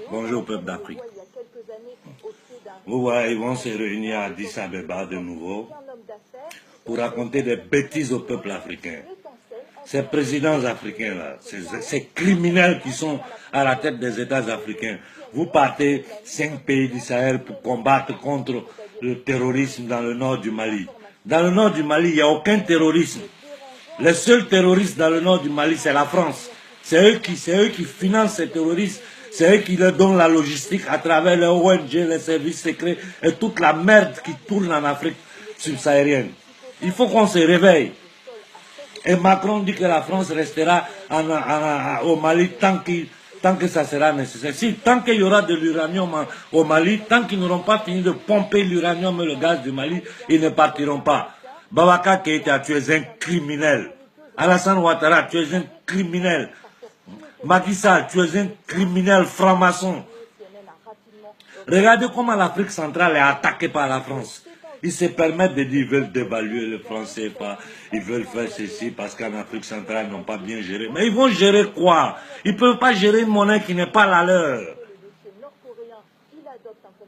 Bonjour peuple d'Afrique. Vous voyez, ils vont se réunir à Addis Abeba de nouveau pour raconter des bêtises au peuple africain. Ces présidents africains-là, ces criminels qui sont à la tête des États africains, vous partez 5 pays du Sahel pour combattre contre le terrorisme dans le nord du Mali. Dans le nord du Mali, il n'y a aucun terrorisme. Les seuls terroristes dans le nord du Mali, c'est la France. C'est eux qui financent ces terroristes. C'est eux qui leur donnent la logistique à travers les ONG, les services secrets et toute la merde qui tourne en Afrique subsaharienne. Il faut qu'on se réveille. Et Macron dit que la France restera au Mali tant que ça sera nécessaire. Tant qu'il y aura de l'uranium au Mali, tant qu'ils n'auront pas fini de pomper l'uranium et le gaz du Mali, ils ne partiront pas. Boubacar Keïta, tu es un criminel. Alassane Ouattara, tu es un criminel. Macky Sall, tu es un criminel franc-maçon. Regardez comment l'Afrique centrale est attaquée par la France. Ils se permettent de dire qu'ils veulent dévaluer le franc CFA, ils veulent faire ceci parce qu'en Afrique centrale, ils n'ont pas bien géré. Mais ils vont gérer quoi? Ils ne peuvent pas gérer une monnaie qui n'est pas la leur.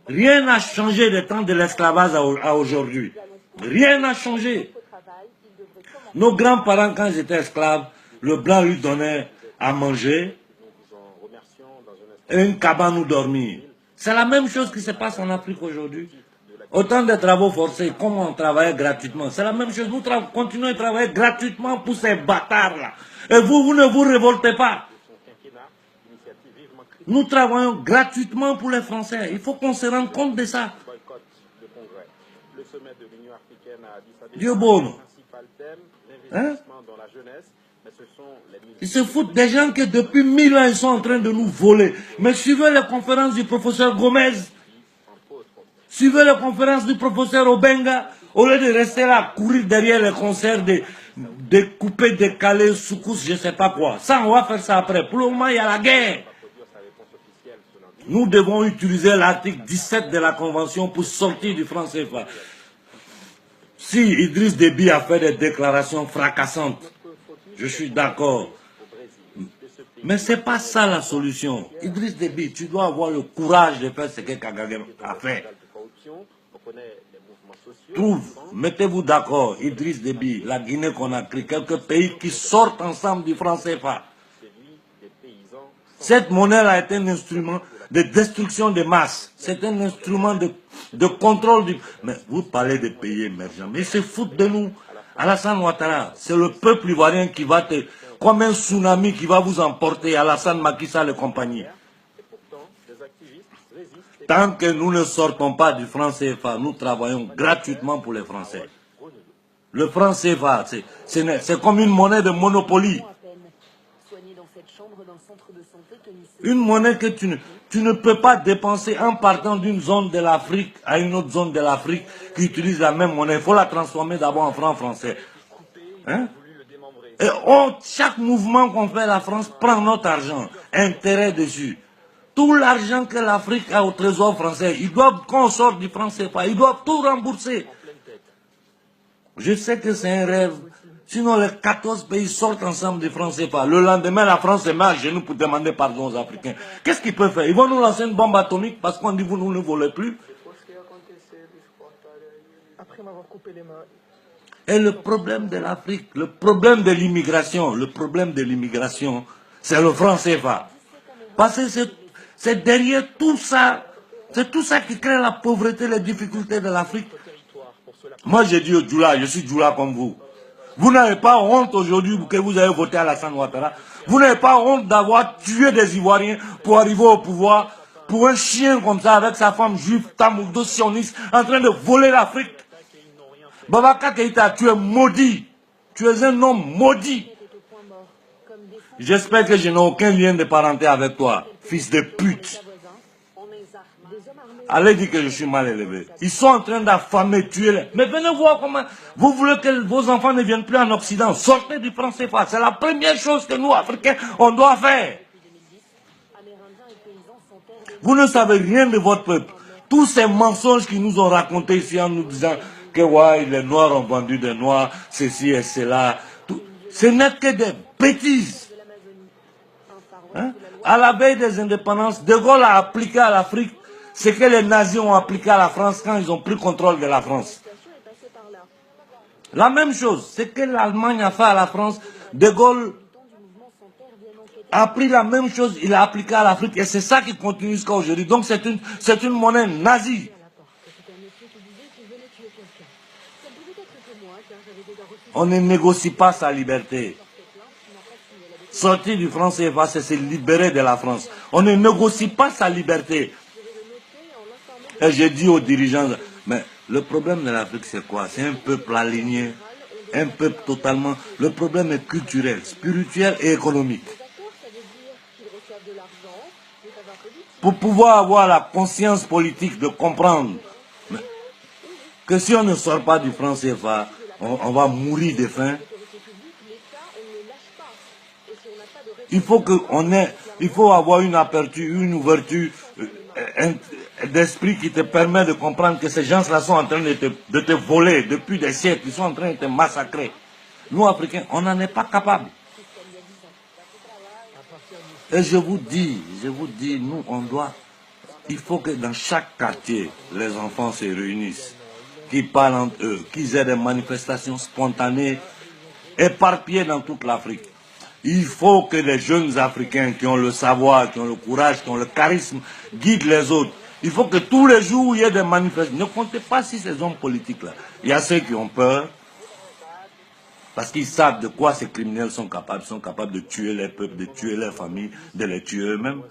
Rien n'a changé du temps de l'esclavage à aujourd'hui. Rien n'a changé. Nos grands-parents, quand ils étaient esclaves, le blanc lui donnait à manger et une cabane où dormir. C'est la même chose qui se passe en Afrique aujourd'hui. Autant de travaux forcés, comme on travaillait gratuitement. C'est la même chose, nous continuons à travailler gratuitement pour ces bâtards-là. Et vous ne vous révoltez pas. Nous travaillons gratuitement pour les Français. Il faut qu'on se rende compte de ça. Dieu bon. Hein? Ils se foutent des gens que depuis 1000 ans, ils sont en train de nous voler. Mais suivez les conférences du professeur Gomez. Suivez les conférences du professeur Obenga. Au lieu de rester là, à courir derrière les concerts, de couper, décaler, soukous, je ne sais pas quoi. Ça, on va faire ça après. Pour le moment, il y a la guerre. Nous devons utiliser l'article 17 de la Convention pour sortir du franc CFA. Si Idriss Déby a fait des déclarations fracassantes, je suis d'accord. Mais ce n'est pas ça la solution. Idriss Déby, tu dois avoir le courage de faire ce que Kagame a fait. Mettez-vous d'accord, Idriss Déby, la Guinée-Conakry, quelques pays qui sortent ensemble du franc CFA. Cette monnaie-là est un instrument de destruction de masse. C'est un instrument de contrôle du... Mais vous parlez de pays émergents, mais ils se foutent de nous. Alassane Ouattara, c'est le peuple ivoirien qui va te... Comme un tsunami qui va vous emporter, Alassane, Macky Sall et compagnie. Tant que nous ne sortons pas du franc CFA, nous travaillons gratuitement pour les Français. Le franc CFA, c'est comme une monnaie de monopoly. Une monnaie que tu ne peux pas dépenser en partant d'une zone de l'Afrique à une autre zone de l'Afrique qui utilise la même monnaie. Il faut la transformer d'abord en franc français. Hein? Et chaque mouvement qu'on fait, la France prend notre argent, intérêt dessus. Tout l'argent que l'Afrique a au trésor français, ils doivent, quand on sort du franc CFA, ils doivent tout rembourser. Je sais que c'est un rêve. Sinon, les 14 pays sortent ensemble du franc CFA. Le lendemain, la France se met à genoux pour demander pardon aux Africains. Qu'est-ce qu'ils peuvent faire? Ils vont nous lancer une bombe atomique parce qu'on dit vous nous ne volez plus. Et le problème de l'Afrique, le problème de l'immigration, c'est le franc CFA. Parce que c'est derrière tout ça, c'est tout ça qui crée la pauvreté, les difficultés de l'Afrique. Moi, j'ai dit au Djoula, je suis Djoula comme vous. Vous n'avez pas honte aujourd'hui que vous avez voté à Alassane Ouattara. Vous n'avez pas honte d'avoir tué des Ivoiriens pour arriver au pouvoir, pour un chien comme ça, avec sa femme juive, tamoudou, sioniste, en train de voler l'Afrique. Boubacar Keïta, tu es maudit. Tu es un homme maudit. J'espère que je n'ai aucun lien de parenté avec toi, fils de pute. Allez dire que je suis mal élevé. Ils sont en train d'affamer, tuer les... Mais venez voir comment... Vous voulez que vos enfants ne viennent plus en Occident. Sortez du franc CFA. C'est la première chose que nous, Africains, on doit faire. Vous ne savez rien de votre peuple. Tous ces mensonges qu'ils nous ont racontés ici en nous disant que ouais, les Noirs ont vendu des Noirs, ceci et cela. Ce n'est que des bêtises. Hein? À la veille des indépendances, De Gaulle a appliqué à l'Afrique ce que les nazis ont appliqué à la France quand ils ont pris contrôle de la France. La même chose, ce que l'Allemagne a fait à la France, De Gaulle a pris la même chose, il a appliqué à l'Afrique et c'est ça qui continue jusqu'à aujourd'hui. Donc c'est une monnaie nazie. On ne négocie pas sa liberté. Sortir du franc CFA, c'est se libérer de la France. On ne négocie pas sa liberté. Et j'ai dit aux dirigeants, mais le problème de l'Afrique c'est quoi? C'est un peuple aligné, un peuple totalement... Le problème est culturel, spirituel et économique. Pour pouvoir avoir la conscience politique de comprendre que si on ne sort pas du franc CFA, on va mourir de faim. Il faut avoir une aperture, une ouverture d'esprit qui te permet de comprendre que ces gens-là sont en train de te voler depuis des siècles, ils sont en train de te massacrer. Nous, Africains, on n'en est pas capables. Et je vous dis, nous, il faut que dans chaque quartier, les enfants se réunissent, qu'ils parlent entre eux, qu'ils aient des manifestations spontanées, éparpillées dans toute l'Afrique. Il faut que les jeunes Africains qui ont le savoir, qui ont le courage, qui ont le charisme, guident les autres. Il faut que tous les jours, il y ait des manifestations. Ne comptez pas sur ces hommes politiques-là. Il y a ceux qui ont peur, parce qu'ils savent de quoi ces criminels sont capables. Ils sont capables de tuer les peuples, de tuer leurs familles, de les tuer eux-mêmes.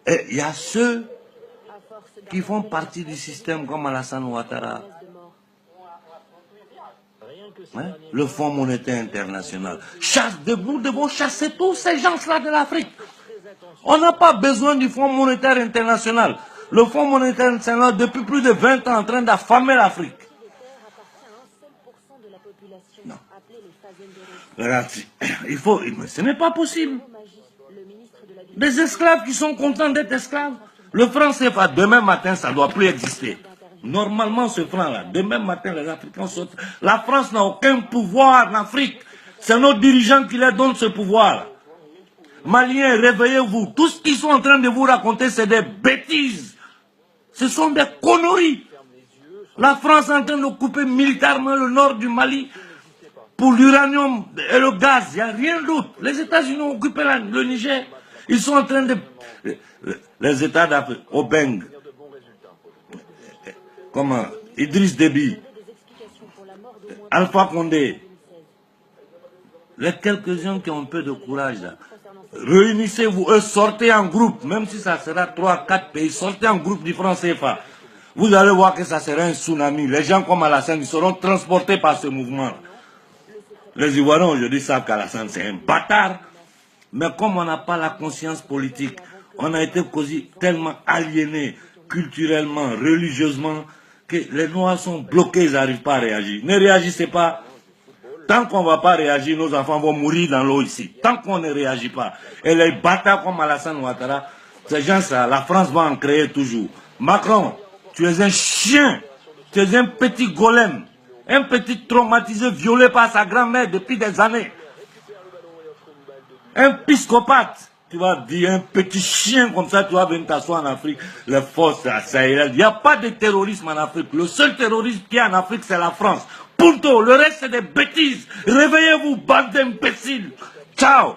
Et il y a ceux qui font partie du système comme Alassane Ouattara. Hein? Le Fonds monétaire international. Nous devons chasser tous ces gens-là de l'Afrique. On n'a pas besoin du Fonds monétaire international. Le Fonds monétaire international, depuis plus de 20 ans, en train d'affamer l'Afrique. Non. Regarde, ce n'est pas possible. Des esclaves qui sont contents d'être esclaves. Le franc CFA, demain matin, ça ne doit plus exister. Normalement, ce franc-là, demain matin, les Africains sortent. La France n'a aucun pouvoir en Afrique. C'est nos dirigeants qui leur donnent ce pouvoir. Maliens, réveillez-vous. Tout ce qu'ils sont en train de vous raconter, c'est des bêtises. Ce sont des conneries. La France est en train de couper militairement le nord du Mali pour l'uranium et le gaz. Il n'y a rien d'autre. Les États-Unis ont occupé le Niger. Ils sont en train de... Les États d'Afrique, Obeng, comment, Idriss Déby, Alpha Condé, les quelques-uns qui ont un peu de courage là, réunissez-vous, sortez en groupe, même si ça sera 3-4 pays, sortez en groupe du franc CFA. Vous allez voir que ça sera un tsunami. Les gens comme Alassane, ils seront transportés par ce mouvement. Les Ivoiriens aujourd'hui savent qu'Alassane c'est un bâtard. Mais comme on n'a pas la conscience politique, on a été tellement aliénés culturellement, religieusement, que les Noirs sont bloqués, ils n'arrivent pas à réagir. Ne réagissez pas. Tant qu'on ne va pas réagir, nos enfants vont mourir dans l'eau ici. Tant qu'on ne réagit pas. Et les bâtards comme Alassane Ouattara, ces gens-là, la France va en créer toujours. Macron, tu es un chien. Tu es un petit golem. Un petit traumatisé, violé par sa grand-mère depuis des années. Un psychopathe. Tu vas dire un petit chien comme ça, tu vas venir t'asseoir en Afrique. Les forces sahéliennes. Il n'y a pas de terrorisme en Afrique. Le seul terrorisme qu'il y a en Afrique, c'est la France. Punto. Le reste, c'est des bêtises. Réveillez-vous, bande d'imbéciles. Ciao.